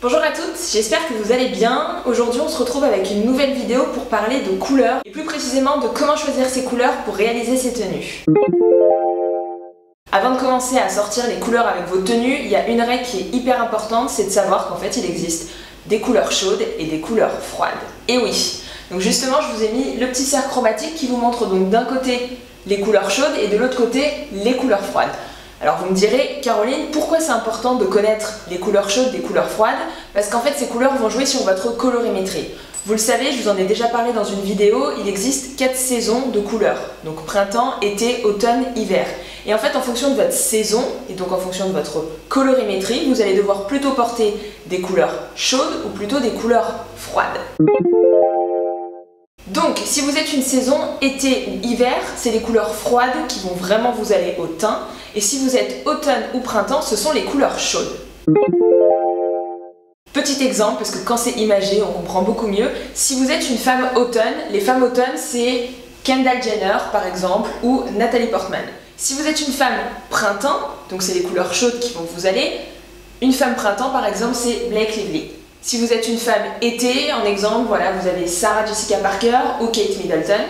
Bonjour à toutes, j'espère que vous allez bien. Aujourd'hui on se retrouve avec une nouvelle vidéo pour parler de couleurs et plus précisément de comment choisir ces couleurs pour réaliser ces tenues. Avant de commencer à sortir les couleurs avec vos tenues, il y a une règle qui est hyper importante, c'est de savoir qu'en fait il existe des couleurs chaudes et des couleurs froides. Et oui, donc justement je vous ai mis le petit cercle chromatique qui vous montre donc d'un côté les couleurs chaudes et de l'autre côté les couleurs froides. Alors vous me direz, Caroline, pourquoi c'est important de connaître les couleurs chaudes des couleurs froides? Parce qu'en fait ces couleurs vont jouer sur votre colorimétrie. Vous le savez, je vous en ai déjà parlé dans une vidéo, il existe 4 saisons de couleurs. Donc printemps, été, automne, hiver. Et en fait en fonction de votre saison, et donc en fonction de votre colorimétrie, vous allez devoir plutôt porter des couleurs chaudes ou plutôt des couleurs froides. Donc, si vous êtes une saison été ou hiver, c'est les couleurs froides qui vont vraiment vous aller au teint. Et si vous êtes automne ou printemps, ce sont les couleurs chaudes. Petit exemple, parce que quand c'est imagé, on comprend beaucoup mieux. Si vous êtes une femme automne, les femmes automne, c'est Kendall Jenner, par exemple, ou Natalie Portman. Si vous êtes une femme printemps, donc c'est les couleurs chaudes qui vont vous aller, une femme printemps, par exemple, c'est Blake Lively. Si vous êtes une femme été, en exemple, voilà, vous avez Sarah Jessica Parker ou Kate Middleton.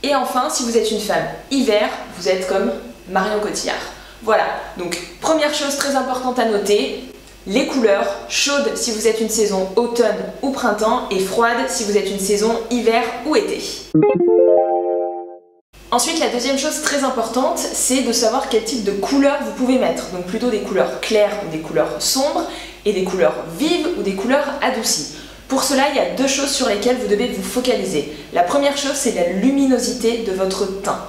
Et enfin, si vous êtes une femme hiver, vous êtes comme Marion Cotillard. Voilà, donc première chose très importante à noter, les couleurs chaudes si vous êtes une saison automne ou printemps et froides si vous êtes une saison hiver ou été. Ensuite, la deuxième chose très importante, c'est de savoir quel type de couleurs vous pouvez mettre. Donc plutôt des couleurs claires ou des couleurs sombres, et des couleurs vives ou des couleurs adoucies. Pour cela, il y a deux choses sur lesquelles vous devez vous focaliser. La première chose, c'est la luminosité de votre teint.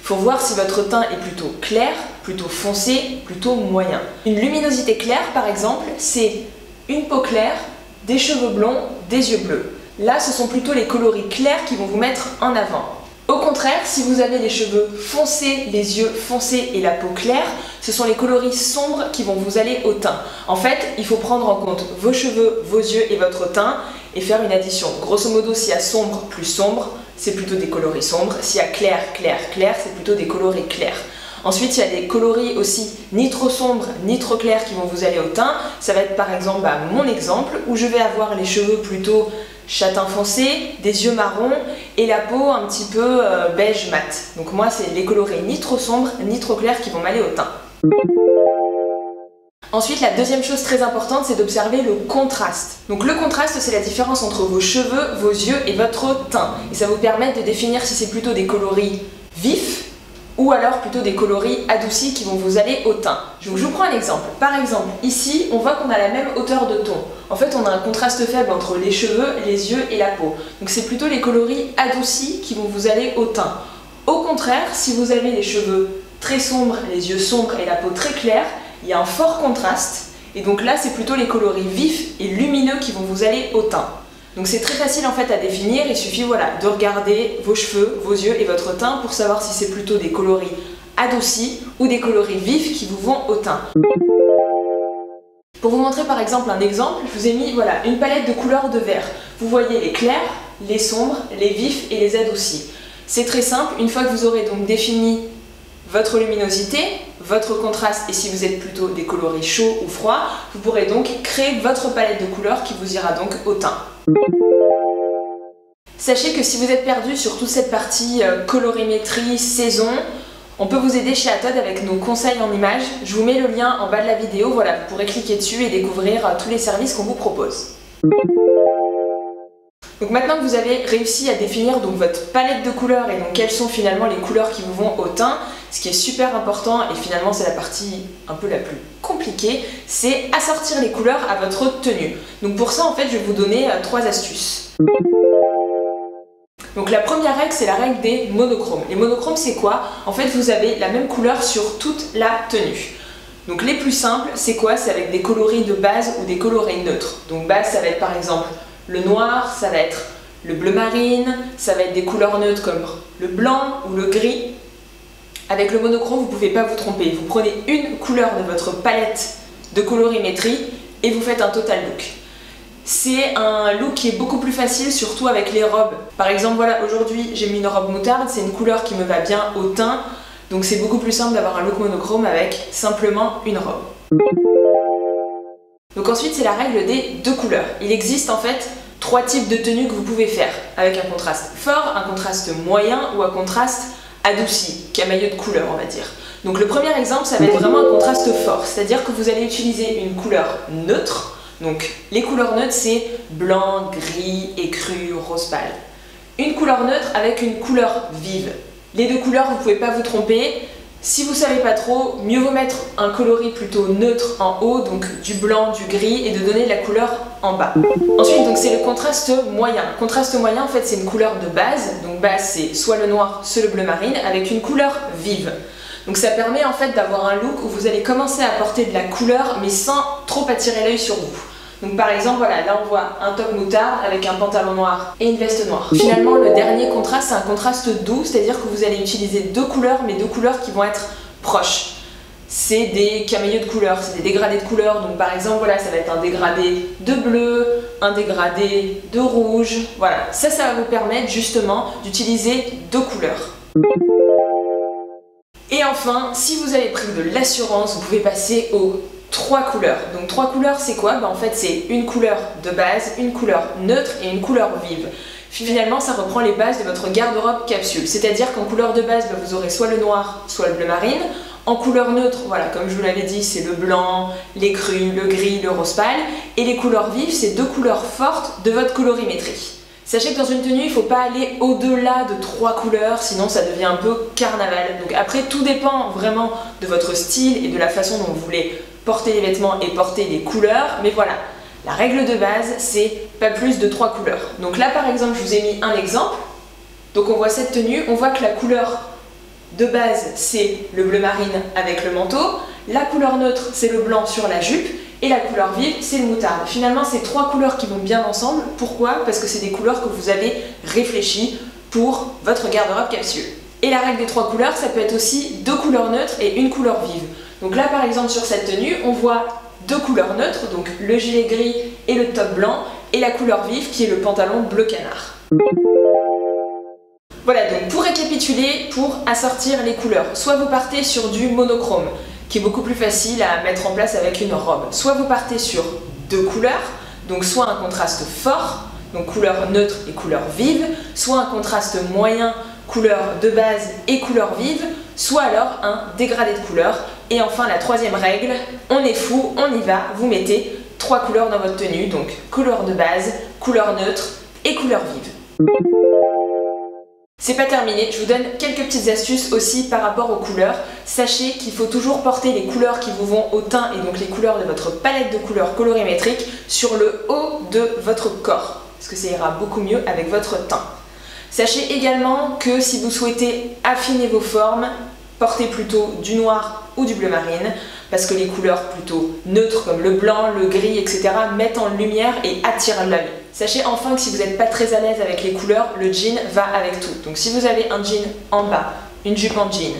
Il faut voir si votre teint est plutôt clair, plutôt foncé, plutôt moyen. Une luminosité claire, par exemple, c'est une peau claire, des cheveux blonds, des yeux bleus. Là, ce sont plutôt les coloris clairs qui vont vous mettre en avant. Au contraire, si vous avez les cheveux foncés, les yeux foncés et la peau claire, ce sont les coloris sombres qui vont vous aller au teint. En fait, il faut prendre en compte vos cheveux, vos yeux et votre teint et faire une addition. Grosso modo, s'il y a sombre plus sombre, c'est plutôt des coloris sombres. S'il y a clair, clair, clair, c'est plutôt des coloris clairs. Ensuite, il y a des coloris aussi ni trop sombres ni trop clairs qui vont vous aller au teint. Ça va être par exemple mon exemple où je vais avoir les cheveux plutôt châtain foncé, des yeux marrons et la peau un petit peu beige mat. Donc moi, c'est les coloris ni trop sombres ni trop clairs qui vont m'aller au teint. Ensuite, la deuxième chose très importante, c'est d'observer le contraste. Donc le contraste, c'est la différence entre vos cheveux, vos yeux et votre teint. Et ça vous permet de définir si c'est plutôt des coloris vifs ou alors plutôt des coloris adoucis qui vont vous aller au teint. Je vous prends un exemple. Par exemple, ici, on voit qu'on a la même hauteur de ton. En fait, on a un contraste faible entre les cheveux, les yeux et la peau. Donc c'est plutôt les coloris adoucis qui vont vous aller au teint. Au contraire, si vous avez les cheveux très sombres, les yeux sombres et la peau très claire, il y a un fort contraste. Et donc là, c'est plutôt les coloris vifs et lumineux qui vont vous aller au teint. Donc c'est très facile en fait à définir, il suffit voilà, de regarder vos cheveux, vos yeux et votre teint pour savoir si c'est plutôt des coloris adoucis ou des coloris vifs qui vous vont au teint. Pour vous montrer par exemple un exemple, je vous ai mis voilà, une palette de couleurs de vert. Vous voyez les clairs, les sombres, les vifs et les adoucis. C'est très simple, une fois que vous aurez donc défini votre luminosité, votre contraste et si vous êtes plutôt des coloris chauds ou froids, vous pourrez donc créer votre palette de couleurs qui vous ira donc au teint. Sachez que si vous êtes perdu sur toute cette partie colorimétrie, saison, on peut vous aider chez Atod avec nos conseils en images. Je vous mets le lien en bas de la vidéo, voilà, vous pourrez cliquer dessus et découvrir tous les services qu'on vous propose. Donc maintenant que vous avez réussi à définir donc votre palette de couleurs et donc quelles sont finalement les couleurs qui vous vont au teint, ce qui est super important et finalement c'est la partie un peu la plus compliquée, c'est assortir les couleurs à votre tenue. Donc pour ça en fait je vais vous donner 3 astuces. Donc la première règle c'est la règle des monochromes. Les monochromes c'est quoi? En fait vous avez la même couleur sur toute la tenue. Donc les plus simples c'est quoi? C'est avec des coloris de base ou des coloris neutres. Donc base ça va être par exemple le noir, ça va être le bleu marine, ça va être des couleurs neutres comme le blanc ou le gris. Avec le monochrome, vous ne pouvez pas vous tromper. Vous prenez une couleur de votre palette de colorimétrie et vous faites un total look. C'est un look qui est beaucoup plus facile, surtout avec les robes. Par exemple, voilà, aujourd'hui j'ai mis une robe moutarde, c'est une couleur qui me va bien au teint, donc c'est beaucoup plus simple d'avoir un look monochrome avec simplement une robe. Donc ensuite, c'est la règle des 2 couleurs. Il existe en fait 3 types de tenues que vous pouvez faire, avec un contraste fort, un contraste moyen ou un contraste adouci, camailleux de couleur on va dire. Donc le premier exemple, ça va être vraiment un contraste fort, c'est-à-dire que vous allez utiliser une couleur neutre. Donc les couleurs neutres, c'est blanc, gris, écru, rose pâle. Une couleur neutre avec une couleur vive. Les 2 couleurs, vous ne pouvez pas vous tromper. Si vous ne savez pas trop, mieux vaut mettre un coloris plutôt neutre en haut, donc du blanc, du gris, et de donner de la couleur en bas. Ensuite, donc c'est le contraste moyen. Contraste moyen, en fait, c'est une couleur de base. Donc base, c'est soit le noir, soit le bleu marine, avec une couleur vive. Donc ça permet en fait d'avoir un look où vous allez commencer à apporter de la couleur, mais sans trop attirer l'œil sur vous. Donc par exemple, voilà, là on voit un top moutarde avec un pantalon noir et une veste noire. Finalement, le dernier contraste, c'est un contraste doux, c'est-à-dire que vous allez utiliser 2 couleurs, mais 2 couleurs qui vont être proches. C'est des camailleux de couleurs, c'est des dégradés de couleurs. Donc par exemple, voilà, ça va être un dégradé de bleu, un dégradé de rouge. Voilà, ça va vous permettre justement d'utiliser 2 couleurs. Et enfin, si vous avez pris de l'assurance, vous pouvez passer aux 3 couleurs. Donc 3 couleurs, c'est quoi? En fait, c'est une couleur de base, une couleur neutre et une couleur vive. Finalement, ça reprend les bases de votre garde-robe capsule. C'est-à-dire qu'en couleur de base, vous aurez soit le noir, soit le bleu marine. En couleur neutre, voilà, comme je vous l'avais dit, c'est le blanc, l'écru, le gris, le rose pâle. Et les couleurs vives, c'est 2 couleurs fortes de votre colorimétrie. Sachez que dans une tenue, il ne faut pas aller au-delà de 3 couleurs, sinon ça devient un peu carnaval. Donc après, tout dépend vraiment de votre style et de la façon dont vous voulez porter les vêtements et porter les couleurs. Mais voilà, la règle de base, c'est pas plus de 3 couleurs. Donc là, par exemple, je vous ai mis un exemple. Donc on voit cette tenue, on voit que la couleur de base, c'est le bleu marine avec le manteau. La couleur neutre, c'est le blanc sur la jupe. Et la couleur vive, c'est le moutarde. Finalement, c'est 3 couleurs qui vont bien ensemble. Pourquoi? Parce que c'est des couleurs que vous avez réfléchies pour votre garde-robe capsule. Et la règle des 3 couleurs, ça peut être aussi 2 couleurs neutres et une couleur vive. Donc là, par exemple, sur cette tenue, on voit 2 couleurs neutres, donc le gilet gris et le top blanc, et la couleur vive qui est le pantalon bleu canard. Voilà, donc pour récapituler, pour assortir les couleurs, soit vous partez sur du monochrome, qui est beaucoup plus facile à mettre en place avec une robe. Soit vous partez sur 2 couleurs, donc soit un contraste fort, donc couleur neutre et couleur vive, soit un contraste moyen, couleur de base et couleur vive, soit alors un dégradé de couleurs. Et enfin la 3e règle, on est fou, on y va, vous mettez 3 couleurs dans votre tenue, donc couleur de base, couleur neutre et couleur vive. C'est pas terminé, je vous donne quelques petites astuces aussi par rapport aux couleurs. Sachez qu'il faut toujours porter les couleurs qui vous vont au teint et donc les couleurs de votre palette de couleurs colorimétrique sur le haut de votre corps, parce que ça ira beaucoup mieux avec votre teint. Sachez également que si vous souhaitez affiner vos formes, portez plutôt du noir ou du bleu marine, parce que les couleurs plutôt neutres comme le blanc, le gris, etc. mettent en lumière et attirent l'œil. Sachez enfin que si vous n'êtes pas très à l'aise avec les couleurs, le jean va avec tout. Donc si vous avez un jean en bas, une jupe en jean,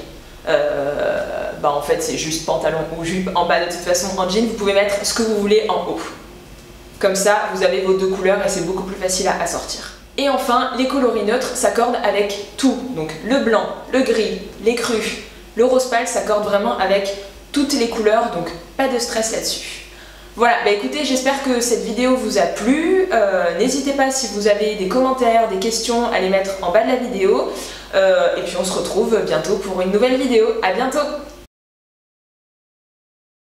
en fait c'est juste pantalon ou jupe en bas de toute façon en jean, vous pouvez mettre ce que vous voulez en haut. Comme ça, vous avez vos 2 couleurs et c'est beaucoup plus facile à assortir. Et enfin, les coloris neutres s'accordent avec tout. Donc le blanc, le gris, l'écru, le rose pâle s'accordent vraiment avec toutes les couleurs, donc pas de stress là-dessus. Voilà, écoutez, j'espère que cette vidéo vous a plu. N'hésitez pas si vous avez des commentaires, des questions à les mettre en bas de la vidéo. Et puis on se retrouve bientôt pour une nouvelle vidéo. À bientôt!